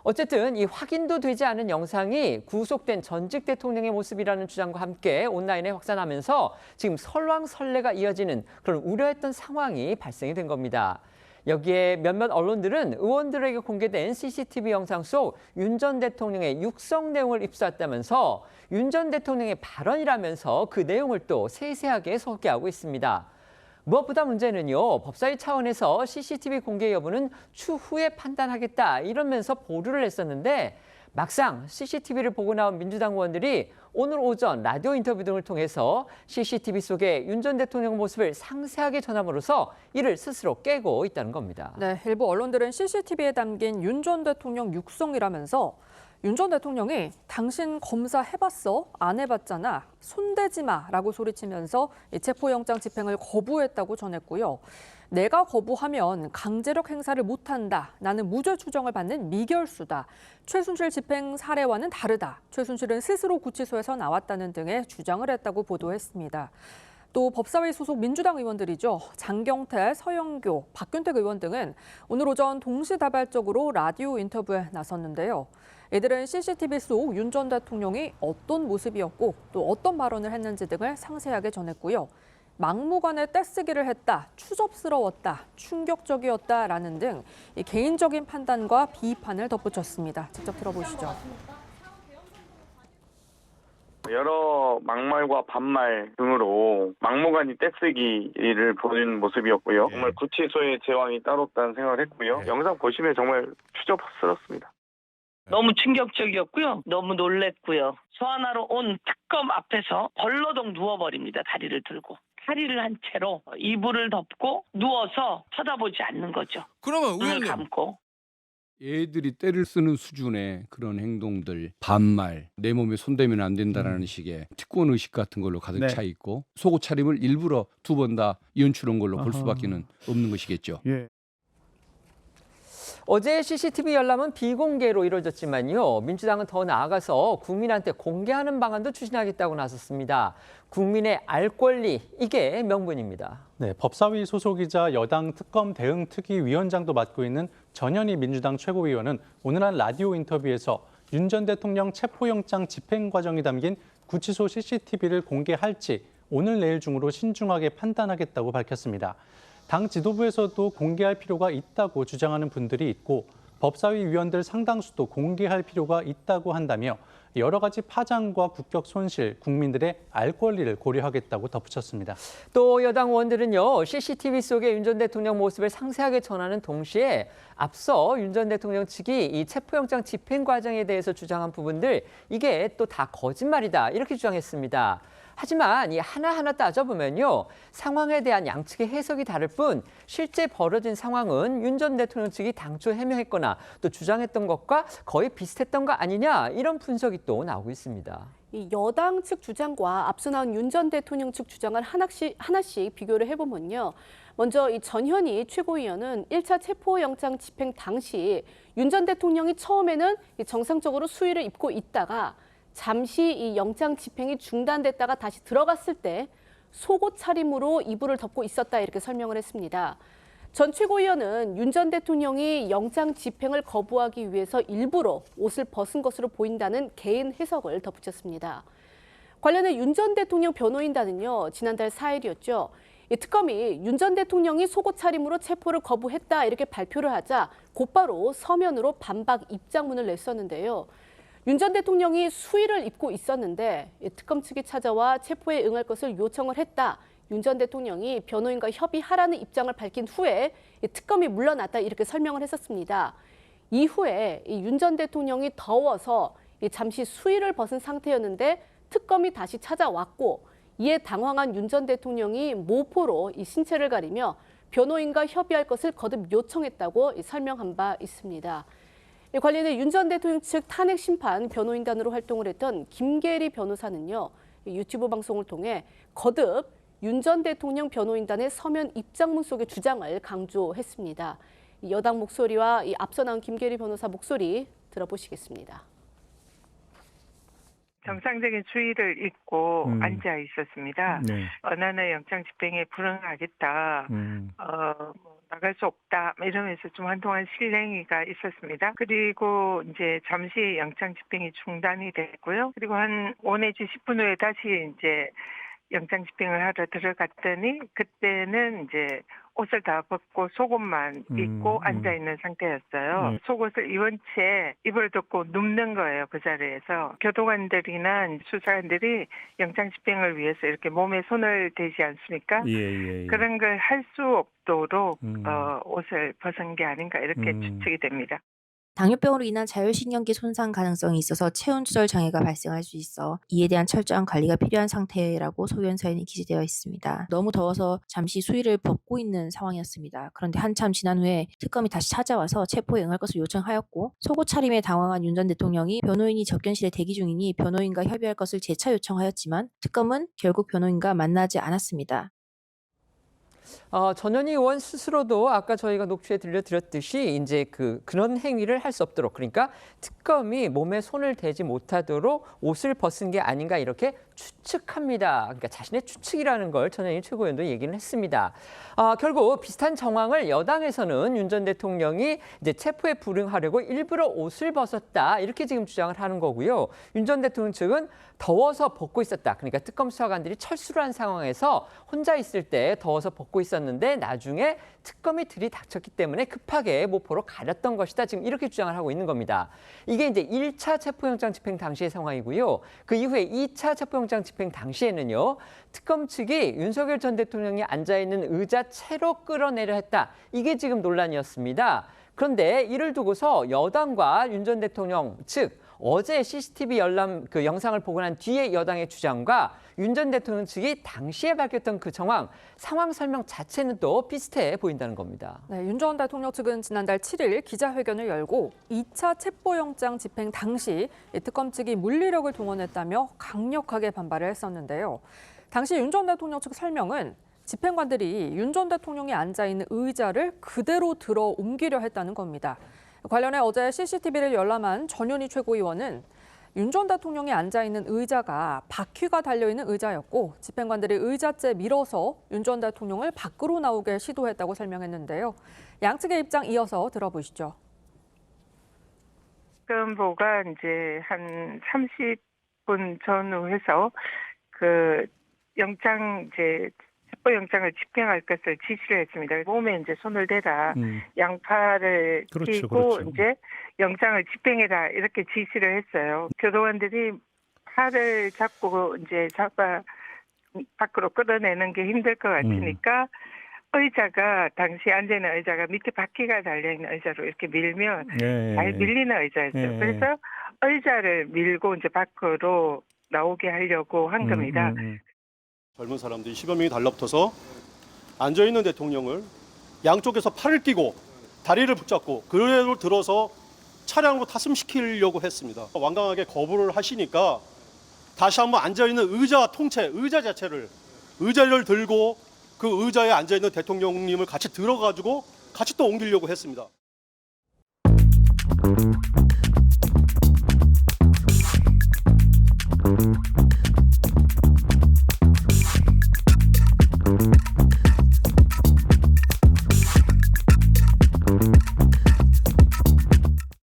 어쨌든 이 확인도 되지 않은 영상이 구속된 전직 대통령의 모습이라는 주장과 함께 온라인에 확산하면서 지금 설왕설래가 이어지는 그런 우려했던 상황이 발생이 된 겁니다. 여기에 몇몇 언론들은 의원들에게 공개된 CCTV 영상 속 윤 전 대통령의 육성 내용을 입수했다면서 윤 전 대통령의 발언이라면서 그 내용을 또 세세하게 소개하고 있습니다. 무엇보다 문제는요, 법사위 차원에서 CCTV 공개 여부는 추후에 판단하겠다 이러면서 보류를 했었는데 막상 CCTV를 보고 나온 민주당 의원들이 오늘 오전 라디오 인터뷰 등을 통해서 CCTV 속의 윤 전 대통령 모습을 상세하게 전함으로써 이를 스스로 깨고 있다는 겁니다. 네, 일부 언론들은 CCTV에 담긴 윤 전 대통령 육성이라면서 윤 전 대통령이 당신 검사 해봤어? 안 해봤잖아. 손대지 마라고 소리치면서 체포영장 집행을 거부했다고 전했고요. 내가 거부하면 강제력 행사를 못한다. 나는 무죄 추정을 받는 미결수다. 최순실 집행 사례와는 다르다. 최순실은 스스로 구치소에서 나왔다는 등의 주장을 했다고 보도했습니다. 또 법사위 소속 민주당 의원들이죠. 장경태, 서영교, 박균택 의원 등은 오늘 오전 동시다발적으로 라디오 인터뷰에 나섰는데요. 이들은 CCTV 속 윤 전 대통령이 어떤 모습이었고 또 어떤 발언을 했는지 등을 상세하게 전했고요. 막무가내 떼쓰기를 했다, 추접스러웠다, 충격적이었다라는 등 개인적인 판단과 비판을 덧붙였습니다. 직접 들어보시죠. 여러 막말과 반말 등으로 막무가내 떼쓰기를 보여준 모습이었고요. 정말 구치소의 제왕이 따로 없다는 생각을 했고요. 영상 보시면 정말 추접스럽습니다. 너무 충격적이었고요. 너무 놀랬고요. 소환하러 온 특검 앞에서 벌러덩 누워버립니다. 다리를 들고. 다리를 한 채로 이불을 덮고 누워서 쳐다보지 않는 거죠. 그러면 눈을 의원님, 감고. 애들이 때를 쓰는 수준의 그런 행동들, 반말, 내 몸에 손대면 안 된다라는 식의 특권 의식 같은 걸로 가득 네. 차 있고 속옷 차림을 일부러 두 번 다 연출한 걸로 볼 수밖에는 없는 것이겠죠. 예. 어제 CCTV 열람은 비공개로 이루어졌지만요. 민주당은 더 나아가서 국민한테 공개하는 방안도 추진하겠다고 나섰습니다. 국민의 알 권리, 이게 명분입니다. 네, 법사위 소속이자 여당 특검 대응 특위위원장도 맡고 있는 전현희 민주당 최고위원은 오늘 한 라디오 인터뷰에서 윤 전 대통령 체포영장 집행 과정이 담긴 구치소 CCTV를 공개할지 오늘 내일 중으로 신중하게 판단하겠다고 밝혔습니다. 당 지도부에서도 공개할 필요가 있다고 주장하는 분들이 있고 법사위 위원들 상당수도 공개할 필요가 있다고 한다며 여러 가지 파장과 국격 손실, 국민들의 알 권리를 고려하겠다고 덧붙였습니다. 또 여당 의원들은요, CCTV 속의 윤 전 대통령 모습을 상세하게 전하는 동시에 앞서 윤 전 대통령 측이 이 체포영장 집행 과정에 대해서 주장한 부분들, 이게 또 다 거짓말이다, 이렇게 주장했습니다. 하지만 이 하나하나 따져보면요, 상황에 대한 양측의 해석이 다를 뿐 실제 벌어진 상황은 윤 전 대통령 측이 당초 해명했거나 또 주장했던 것과 거의 비슷했던 거 아니냐, 이런 분석이 또 나오고 있습니다. 이 여당 측 주장과 앞서 나온 윤 전 대통령 측 주장을 하나씩 비교를 해보면요. 먼저 이 전현희 최고위원은 1차 체포영장 집행 당시 윤 전 대통령이 처음에는 정상적으로 수의를 입고 있다가 잠시 이 영장 집행이 중단됐다가 다시 들어갔을 때 속옷 차림으로 이불을 덮고 있었다, 이렇게 설명을 했습니다. 전 최고위원은 윤 전 대통령이 영장 집행을 거부하기 위해서 일부러 옷을 벗은 것으로 보인다는 개인 해석을 덧붙였습니다. 관련해 윤 전 대통령 변호인단은요, 지난달 4일이었죠. 특검이 윤 전 대통령이 속옷 차림으로 체포를 거부했다, 이렇게 발표를 하자 곧바로 서면으로 반박 입장문을 냈었는데요. 윤 전 대통령이 수의를 입고 있었는데 특검 측이 찾아와 체포에 응할 것을 요청을 했다. 윤 전 대통령이 변호인과 협의하라는 입장을 밝힌 후에 특검이 물러났다, 이렇게 설명을 했었습니다. 이후에 윤 전 대통령이 더워서 잠시 수의를 벗은 상태였는데 특검이 다시 찾아왔고 이에 당황한 윤 전 대통령이 모포로 신체를 가리며 변호인과 협의할 것을 거듭 요청했다고 설명한 바 있습니다. 관련해 윤 전 대통령 측 탄핵 심판 변호인단으로 활동을 했던 김계리 변호사는요, 유튜브 방송을 통해 거듭 윤 전 대통령 변호인단의 서면 입장문 속의 주장을 강조했습니다. 여당 목소리와 앞서 나온 김계리 변호사 목소리 들어보시겠습니다. 정상적인 수위를 입고 앉아 있었습니다. 네. 언하는 영장 집행에 불응하겠다. 나갈 수 없다 이러면서 좀 한동안 실랭이가 있었습니다. 그리고 이제 잠시 영장 집행이 중단이 됐고요. 그리고 한 5 내지 10분 후에 다시 이제 영장 집행을 하러 들어갔더니 그때는 이제 옷을 다 벗고 속옷만 입고 앉아 있는 상태였어요. 속옷을 입은 채 입을 덮고 눕는 거예요. 그 자리에서. 교도관들이나 수사관들이 영장 집행을 위해서 이렇게 몸에 손을 대지 않습니까? 예. 그런 걸 할 수 없도록 옷을 벗은 게 아닌가 이렇게 추측이 됩니다. 당뇨병으로 인한 자율신경계 손상 가능성이 있어서 체온 조절 장애가 발생할 수 있어 이에 대한 철저한 관리가 필요한 상태라고 소견 사연이 기재되어 있습니다. 너무 더워서 잠시 수의를 벗고 있는 상황이었습니다. 그런데 한참 지난 후에 특검이 다시 찾아와서 체포에 응할 것을 요청하였고 속옷 차림에 당황한 윤 전 대통령이 변호인이 접견실에 대기 중이니 변호인과 협의할 것을 재차 요청하였지만 특검은 결국 변호인과 만나지 않았습니다. 전현희 의원 스스로도 아까 저희가 녹취에 들려드렸듯이 이제 그런 행위를 할 수 없도록, 그러니까 특검이 몸에 손을 대지 못하도록 옷을 벗은 게 아닌가 이렇게 추측합니다. 그러니까 자신의 추측이라는 걸 전현희 최고위원도 얘기는 했습니다. 결국 비슷한 정황을 여당에서는 윤 전 대통령이 이제 체포에 불응하려고 일부러 옷을 벗었다 이렇게 지금 주장을 하는 거고요. 윤 전 대통령 측은 더워서 벗고 있었다. 그러니까 특검 수사관들이 철수를 한 상황에서 혼자 있을 때 더워서 벗고 있었는데 나중에 특검이 들이닥쳤기 때문에 급하게 모포로 가렸던 것이다. 지금 이렇게 주장을 하고 있는 겁니다. 이게 이제 1차 체포영장 집행 당시의 상황이고요. 그 이후에 2차 체포영장 집행 당시에는요. 특검 측이 윤석열 전 대통령이 앉아있는 의자 채로 끌어내려 했다. 이게 지금 논란이었습니다. 그런데 이를 두고서 여당과 윤 전 대통령 측 어제 CCTV 열람 영상을 보고 난 뒤에 여당의 주장과 윤 전 대통령 측이 당시에 밝혔던 그 상황 설명 자체는 또 비슷해 보인다는 겁니다. 네, 윤 전 대통령 측은 지난달 7일 기자회견을 열고 2차 체포영장 집행 당시 특검 측이 물리력을 동원했다며 강력하게 반발을 했었는데요. 당시 윤 전 대통령 측 설명은 집행관들이 윤 전 대통령이 앉아있는 의자를 그대로 들어 옮기려 했다는 겁니다. 관련해 어제 CCTV를 열람한 전현희 최고위원은 윤 전 대통령이 앉아있는 의자가 바퀴가 달려있는 의자였고 집행관들이 의자째 밀어서 윤 전 대통령을 밖으로 나오게 시도했다고 설명했는데요. 양측의 입장 이어서 들어보시죠. 특검보가 이제 한 30분 전후 해서 그 영장 체포영장을 집행할 것을 지시를 했습니다. 몸에 이제 손을 대라, 양팔을 펴고 이제 영장을 집행해라 이렇게 지시를 했어요. 교도관들이 팔을 잡고 이제 밖으로 끌어내는 게 힘들 것 같으니까 의자가 당시 앉아있는 의자가 밑에 바퀴가 달려있는 의자로 이렇게 밀면 잘 밀리는 의자였어요. 그래서 의자를 밀고 이제 밖으로 나오게 하려고 한 겁니다. 젊은 사람들이 10여 명이 달라붙어서 앉아있는 대통령을 양쪽에서 팔을 끼고 다리를 붙잡고 그대로 들어서 차량으로 탑승시키려고 했습니다. 완강하게 거부를 하시니까 다시 한번 앉아있는 의자 자체를 의자를 들고 그 의자에 앉아있는 대통령님을 같이 들어가지고 같이 또 옮기려고 했습니다.